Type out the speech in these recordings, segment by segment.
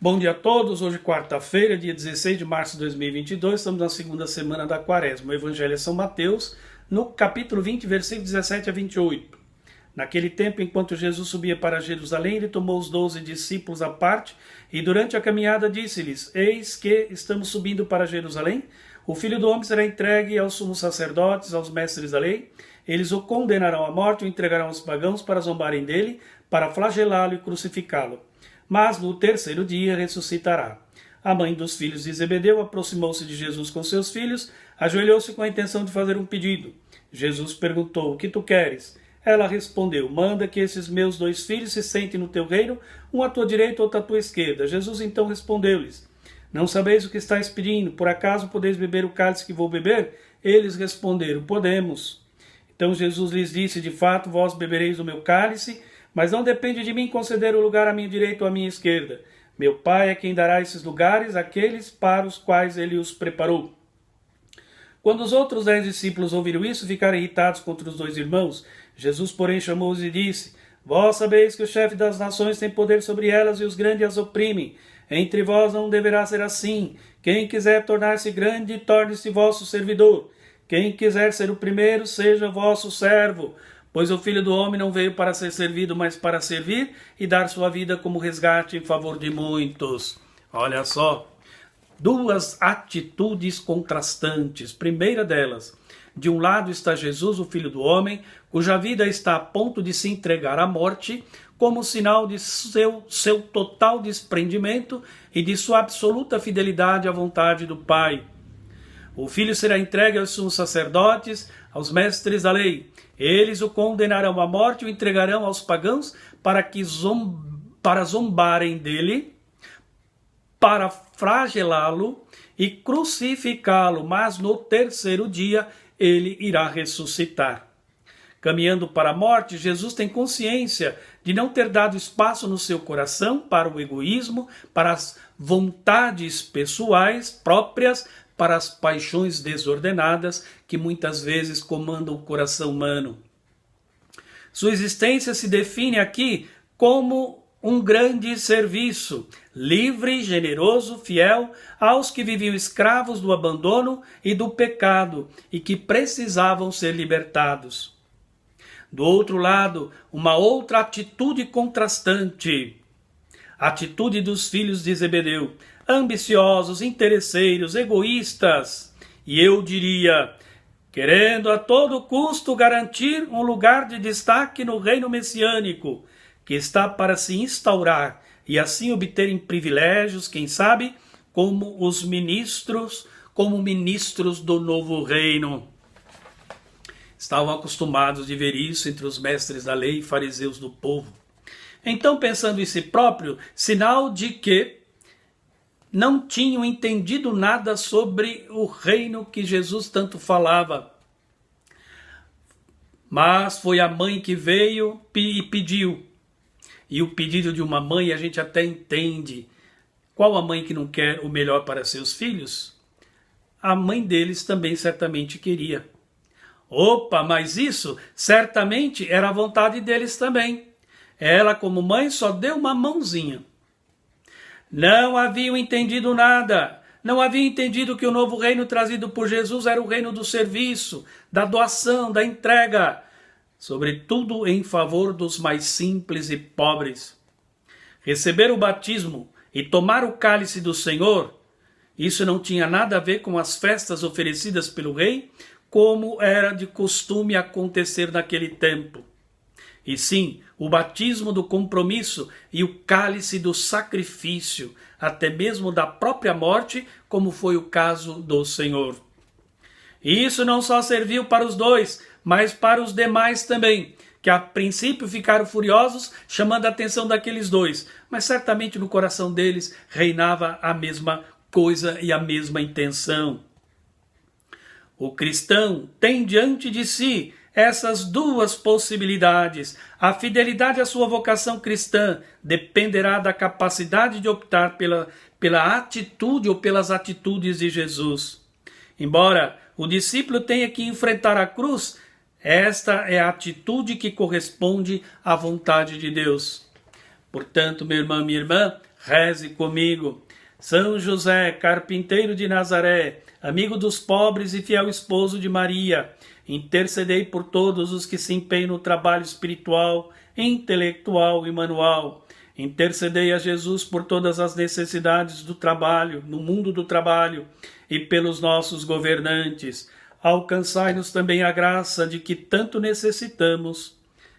Bom dia a todos, hoje quarta-feira, dia 16 de março de 2022, estamos na segunda semana da quaresma. O Evangelho é São Mateus, no capítulo 20, versículos 17 a 28. Naquele tempo, enquanto Jesus subia para Jerusalém, ele tomou os 12 discípulos à parte e durante a caminhada disse-lhes: Eis que estamos subindo para Jerusalém, o Filho do Homem será entregue aos sumos sacerdotes, aos mestres da lei, eles o condenarão à morte e o entregarão aos pagãos para zombarem dele, para flagelá-lo e crucificá-lo. Mas no terceiro dia ressuscitará. A mãe dos filhos de Zebedeu aproximou-se de Jesus com seus filhos, ajoelhou-se com a intenção de fazer um pedido. Jesus perguntou: O que tu queres? Ela respondeu: Manda que esses meus 2 filhos se sentem no teu reino, um à tua direita e outro à tua esquerda. Jesus então respondeu-lhes: Não sabeis o que estáis pedindo, por acaso podeis beber o cálice que vou beber? Eles responderam: Podemos. Então Jesus lhes disse: De fato, vós bebereis o meu cálice, mas não depende de mim conceder o lugar à minha direita ou à minha esquerda. Meu Pai é quem dará esses lugares àqueles para os quais ele os preparou. Quando os outros 10 discípulos ouviram isso, ficaram irritados contra os 2 irmãos. Jesus, porém, chamou-os e disse: Vós sabeis que o chefe das nações tem poder sobre elas e os grandes as oprimem. Entre vós não deverá ser assim. Quem quiser tornar-se grande, torne-se vosso servidor. Quem quiser ser o primeiro, seja vosso servo. Pois o Filho do Homem não veio para ser servido, mas para servir e dar sua vida como resgate em favor de muitos. Olha só, 2 atitudes contrastantes. Primeira delas, de um lado está Jesus, o Filho do Homem, cuja vida está a ponto de se entregar à morte, como sinal de seu total desprendimento e de sua absoluta fidelidade à vontade do Pai. O Filho será entregue aos sumos sacerdotes, aos mestres da lei. Eles o condenarão à morte e o entregarão aos pagãos para zombarem dele, para flagelá-lo e crucificá-lo, mas no terceiro dia ele irá ressuscitar. Caminhando para a morte, Jesus tem consciência de não ter dado espaço no seu coração para o egoísmo, para as vontades pessoais próprias, para as paixões desordenadas que muitas vezes comandam o coração humano. Sua existência se define aqui como um grande serviço, livre, generoso, fiel aos que viviam escravos do abandono e do pecado e que precisavam ser libertados. Do outro lado, uma outra atitude contrastante, a atitude dos filhos de Zebedeu, ambiciosos, interesseiros, egoístas, e eu diria, querendo a todo custo garantir um lugar de destaque no reino messiânico, que está para se instaurar e assim obterem privilégios, quem sabe, como ministros do novo reino. Estavam acostumados de ver isso entre os mestres da lei e fariseus do povo. Então, pensando em si próprio, sinal de que não tinham entendido nada sobre o reino que Jesus tanto falava. Mas foi a mãe que veio e pediu. E o pedido de uma mãe a gente até entende. Qual a mãe que não quer o melhor para seus filhos? A mãe deles também certamente queria. Opa, mas isso certamente era a vontade deles também. Ela, como mãe, só deu uma mãozinha. Não haviam entendido nada. Não haviam entendido que o novo reino trazido por Jesus era o reino do serviço, da doação, da entrega, sobretudo em favor dos mais simples e pobres. Receber o batismo e tomar o cálice do Senhor, isso não tinha nada a ver com as festas oferecidas pelo rei, como era de costume acontecer naquele tempo. E sim, o batismo do compromisso e o cálice do sacrifício, até mesmo da própria morte, como foi o caso do Senhor. E isso não só serviu para os 2, mas para os demais também, que a princípio ficaram furiosos, chamando a atenção daqueles 2, mas certamente no coração deles reinava a mesma coisa e a mesma intenção. O cristão tem diante de si essas 2 possibilidades. A fidelidade à sua vocação cristã dependerá da capacidade de optar pela atitude ou pelas atitudes de Jesus. Embora o discípulo tenha que enfrentar a cruz, esta é a atitude que corresponde à vontade de Deus. Portanto, meu irmão, minha irmã, Reze comigo. São José, carpinteiro de Nazaré, amigo dos pobres e fiel esposo de Maria, intercedei por todos os que se empenham no trabalho espiritual, intelectual e manual. Intercedei a Jesus por todas as necessidades do trabalho, no mundo do trabalho, e pelos nossos governantes. Alcançai-nos também a graça de que tanto necessitamos.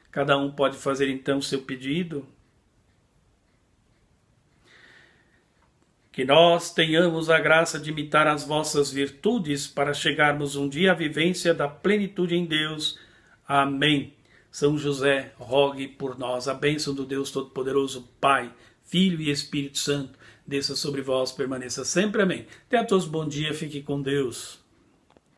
Cada um pode fazer então seu pedido. Que nós tenhamos a graça de imitar as vossas virtudes para chegarmos um dia à vivência da plenitude em Deus. Amém. São José, rogue por nós. A bênção do Deus Todo-Poderoso, Pai, Filho e Espírito Santo, desça sobre vós, permaneça sempre. Amém. Tenha a todos bom dia, fique com Deus.